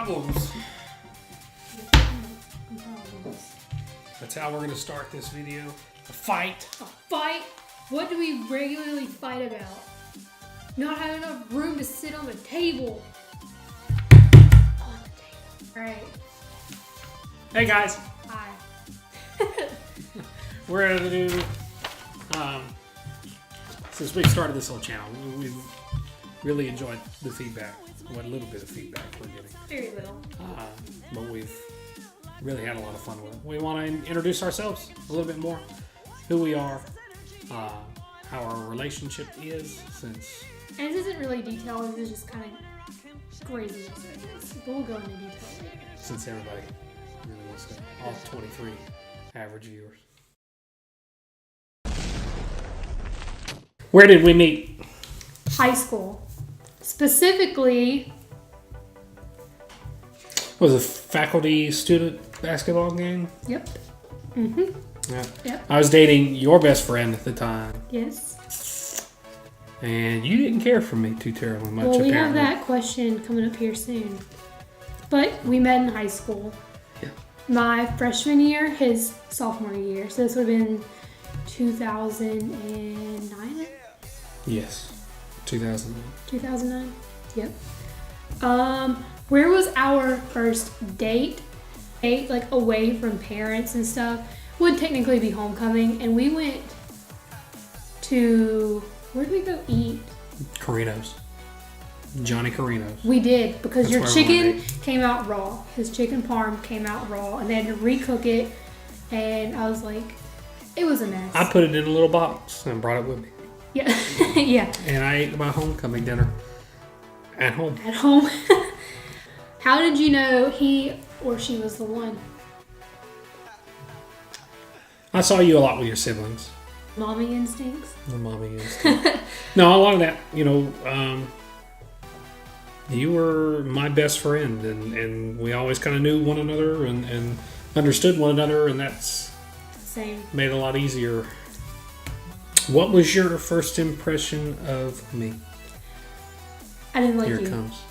problems. That's how we're going to start this video. A fight. A fight? What do we regularly fight about? Not having enough room to sit on the table. On the table. Alright. Hey guys. Hi. We're going to do, since we started this whole channel, we've really enjoyed the feedback. What little bit of feedback we're getting. Very little. But we've really had a lot of fun with it. We want to introduce ourselves a little bit more. Who we are. How our relationship is since... And this isn't really detailed, this is just kind of crazy. But we'll go into detail later. Since everybody really wants to... All 23 average viewers. Where did we meet? High school. Specifically... Was it a faculty-student basketball game? Yep. Mm-hmm. Yeah. Yep. I was dating your best friend at the time. Yes. And you didn't care for me too terribly much, Well, we apparently. have that question coming up here soon. But we met in high school. Yeah. My freshman year, his sophomore year. So this would have been 2009? Yes. 2009. 2009? Yep. Where was our first date? Date, like, away from parents and stuff. Would technically be homecoming. And we went to... Where did we go eat? Carino's. Johnny Carino's. We did, because That's your where we went chicken came out raw. His chicken parm came out raw, and they had to recook it. And I was like, it was a mess. I put it in a little box and brought it with me. Yeah, yeah. And I ate my homecoming dinner at home. At home. How did you know he or she was the one? I saw you a lot with your siblings. Mommy instincts? The mommy instinct. No, a lot of that, you were my best friend, and we always kind of knew one another and understood one another, and that's Same. made it a lot easier. What was your first impression of me? I didn't like Here it you. comes.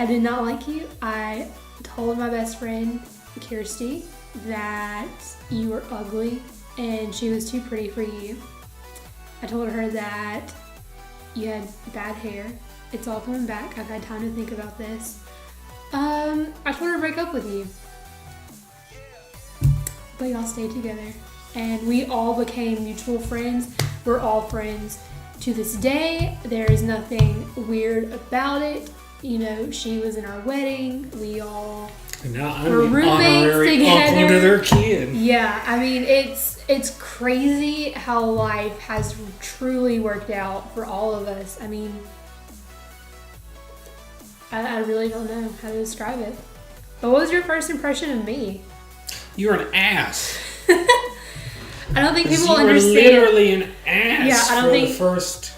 I did not like you. I told my best friend, Kirsty, that you were ugly and she was too pretty for you. I told her that you had bad hair. It's all coming back. I've had time to think about this. I told her to break up with you. But y'all stayed together. And we all became mutual friends. We're all friends to this day. There is nothing weird about it. You know, she was in our wedding. We all And now were I'm the roommates honorary uncle to together. their kid. Yeah, I mean, it's crazy how life has truly worked out for all of us. I mean, I really don't know how to describe it. But what was your first impression of me? You're an ass. I don't think people you understand. were literally an ass Yeah, I don't for think- the first...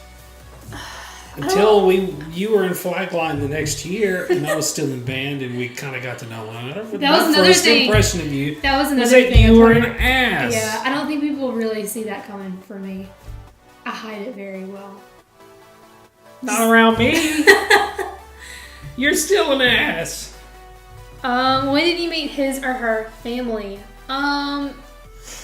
Until you were in Flagline the next year, and I was still in band, and we kind of got to know one another. But That was my another first thing. impression of you That was was another that thing. you I were told an her. ass. Yeah, I don't think people really see that coming for me. I hide it very well. Not around me. You're still an ass. When did you meet his or her family?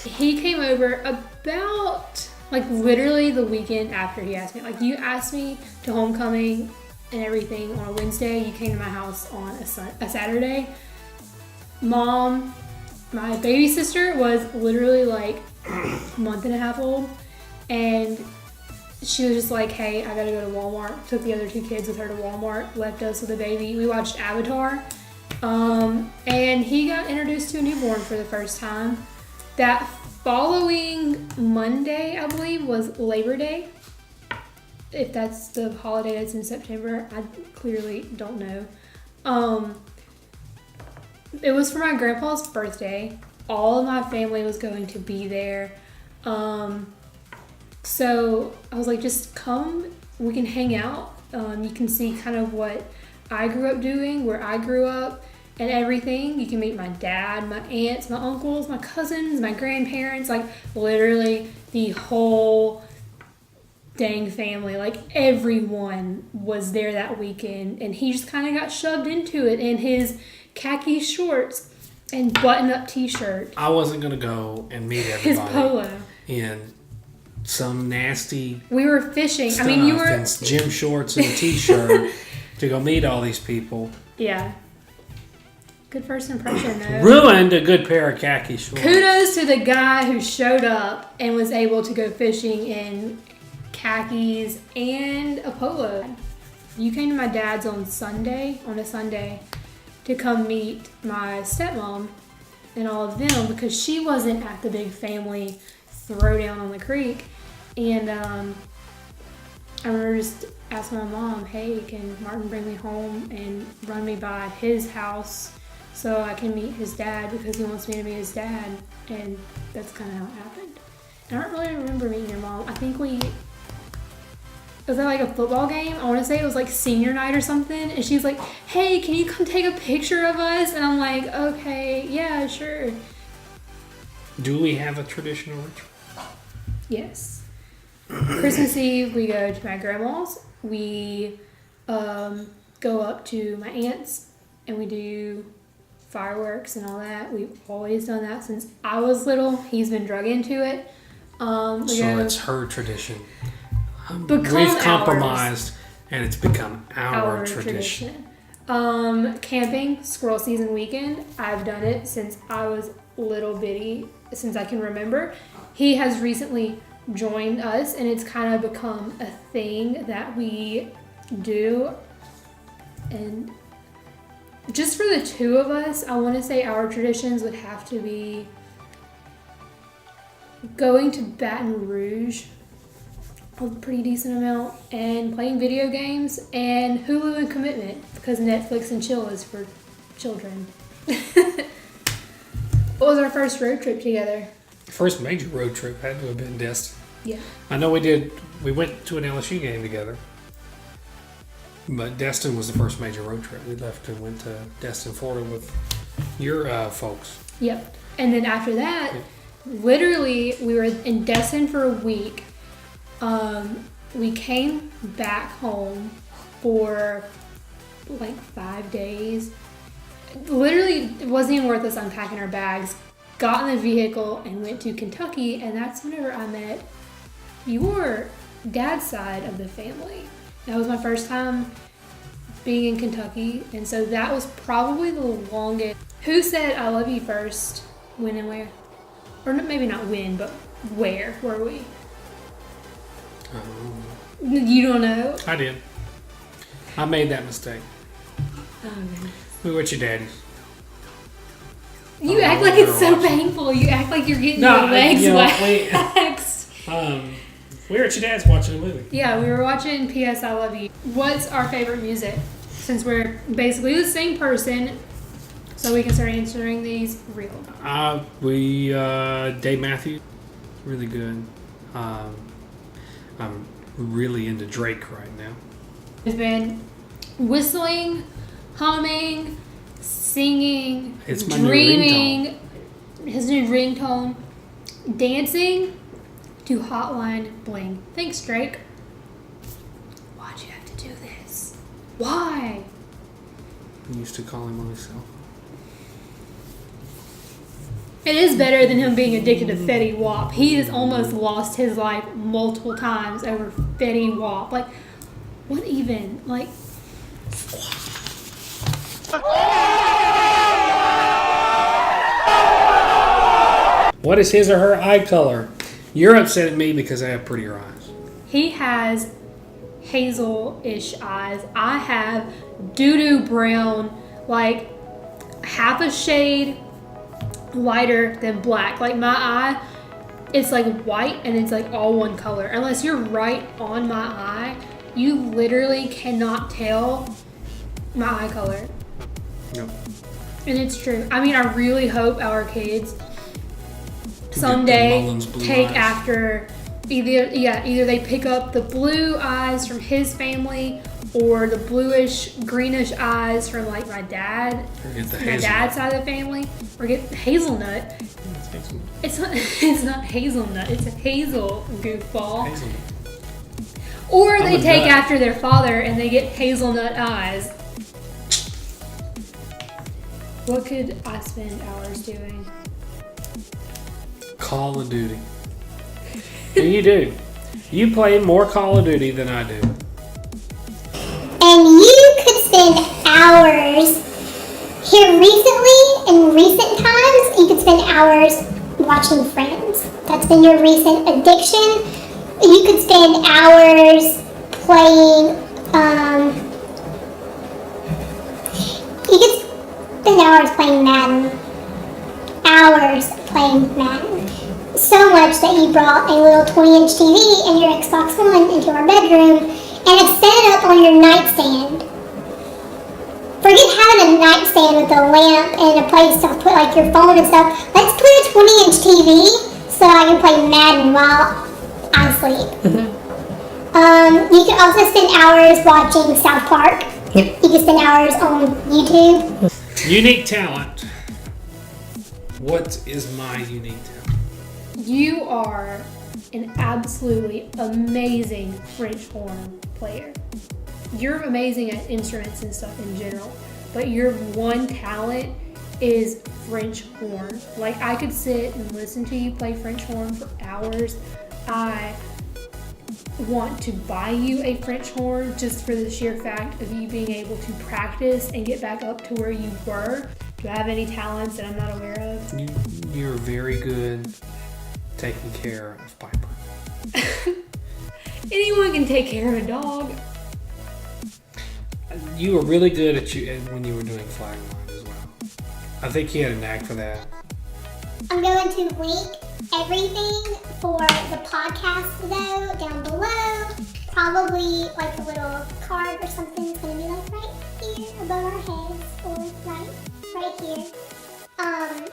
He came over about, like, literally the weekend after he asked me. Like, you asked me to homecoming and everything on a Wednesday. You came to my house on a Saturday. Mom, my baby sister was literally like a month and a half old, and she was just like, hey, I gotta go to Walmart. Took the other two kids with her to Walmart, left us with a baby. We watched Avatar. And he got introduced to a newborn for the first time. That following Monday, I believe, was Labor Day. If that's the holiday that's in September, I clearly don't know. It was for my grandpa's birthday. All of my family was going to be there. So I was like, just come, we can hang out. You can see kind of what I grew up doing, where I grew up, and everything. You can meet my dad, my aunts, my uncles, my cousins, my grandparents, like literally the whole dang family. Like, everyone was there that weekend, and he just kind of got shoved into it in his khaki shorts and button-up t-shirt. I wasn't going to go and meet His everybody polo. in some nasty We were fishing. stuff I mean, you were... and gym shorts and a t-shirt to go meet all these people. Yeah. Good first impression, though. Ruined a good pair of khaki shorts. Kudos to the guy who showed up and was able to go fishing in khakis and a polo. You came to my dad's on a Sunday, to come meet my stepmom and all of them because she wasn't at the big family throwdown on the creek. And I remember just asking my mom, hey, can Martin bring me home and run me by his house so I can meet his dad because he wants me to meet his dad. And that's kind of how it happened. And I don't really remember meeting your mom. I think was that like a football game? I want to say it was like senior night or something. And she was like, hey, can you come take a picture of us? And I'm like, okay, yeah, sure. Do we have a traditional ritual? Yes. Christmas Eve, we go to my grandma's. We go up to my aunt's and we do fireworks and all that. We've always done that since I was little. He's been drug into it. It's her tradition. Become We've compromised, and it's become our tradition. Camping, squirrel season weekend. I've done it since I was little bitty, since I can remember. He has recently joined us, and it's kind of become a thing that we do. And just for the two of us, I want to say our traditions would have to be going to Baton Rouge a pretty decent amount and playing video games and Hulu and commitment because Netflix and chill is for children. What was our first road trip together? First major road trip had to have been Destin. Yeah. I know we did. We went to an LSU game together. But Destin was the first major road trip. We left and went to Destin, Florida with your folks. Yep. And then after that, literally, we were in Destin for a week. We came back home for like 5 days. Literally, it wasn't even worth us unpacking our bags. Got in the vehicle and went to Kentucky, and that's whenever I met your dad's side of the family. That was my first time being in Kentucky, and so that was probably the longest. Who said I love you first? When and where? Or maybe not when, but where were we? You don't know? I did. I made that mistake. Oh, goodness. We were at your daddy's. You act like it's so painful. You act like you're getting your legs waxed. We were at your dad's watching a movie. Yeah, we were watching P.S. I Love You. What's our favorite music? Since we're basically the same person, so we can start answering these real. Dave Matthews, really good. I'm really into Drake right now. It's been whistling, humming, singing, dreaming, his new ringtone, dancing to Hotline Bling. Thanks, Drake. Why'd you have to do this? Why? I used to call him on his cell phone. It is better than him being addicted to Fetty Wap. He has almost lost his life multiple times over Fetty Wap. Like, what even? Like... What is his or her eye color? You're upset at me because I have prettier eyes. He has hazel-ish eyes. I have doo-doo brown, like half a shade lighter than black. Like my eye, it's like white and it's like all one color. Unless you're right on my eye, you literally cannot tell my eye color. Nope. And it's true. I mean, I really hope our kids someday take after either they pick up the blue eyes from his family or the bluish greenish eyes from like my dad's side of the family, or get hazelnut. It's not hazelnut, it's a hazel, goofball. Hazelnut. Or I'm they a take nut. after their father and they get hazelnut eyes. What could I spend hours doing? Call of Duty. And you do. You play more Call of Duty than I do. And you could spend hours here recently, in recent times, you could spend hours watching Friends. That's been your recent addiction. You could spend hours playing, you could spend hours playing Madden. Hours playing Madden. So much that you brought a little 20-inch TV and your Xbox One into our bedroom and have set it up on your nightstand. Forget having a nightstand with a lamp and a place to put like your phone and stuff. Let's put a 20-inch TV so I can play Madden while I sleep. You can also spend hours watching South Park. Yep. You can spend hours on YouTube. Unique talent. What is my unique talent? You are an absolutely amazing French horn player. You're amazing at instruments and stuff in general, but your one talent is French horn. Like, I could sit and listen to you play French horn for hours. I want to buy you a French horn just for the sheer fact of you being able to practice and get back up to where you were. Do I have any talents that I'm not aware of? You're very good taking care of Piper. Anyone can take care of a dog. You were really good at when you were doing Flagline as well. I think you had a knack for that. I'm going to link everything for the podcast though down below. Probably like a little card or something. It's going to be like right here above our heads or right here.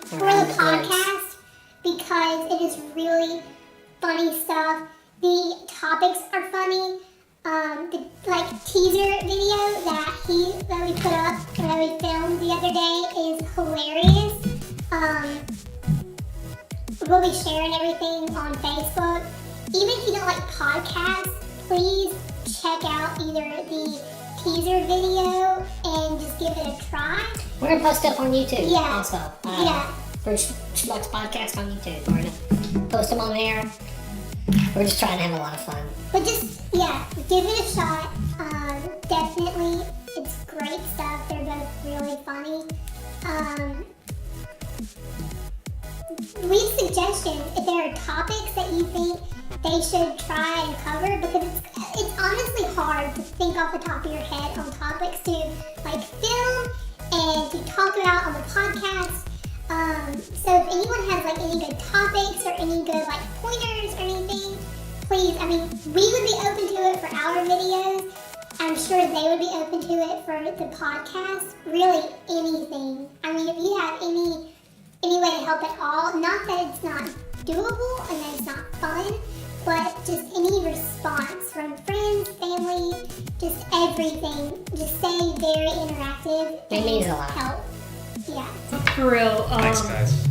For the podcast because it is really funny stuff. The topics are funny. The teaser video that we put up or that we filmed the other day is hilarious. We'll be sharing everything on Facebook. Even if you don't like podcasts, please check out either the teaser video and just give it a try. We're gonna post stuff on YouTube Yeah. also. Yeah. For Schmucks Podcast on YouTube. We're gonna post them on there. We're just trying to have a lot of fun. But just, give it a shot. Definitely, it's great stuff. They're both really funny. Leave suggestions if there are topics that you think they should try and cover because it's honestly hard to think off the top of your head on topics to film and to talk about on the podcast. So if anyone has any good topics or any good pointers or anything, please, we would be open to it for our videos. I'm sure they would be open to it for the podcast. Really anything. If you have any way to help at all, not that it's not doable and that it's not fun, but just any response from friends, family, just everything. Just stay very interactive. It means a lot. Help. Yeah. For real. Thanks, guys.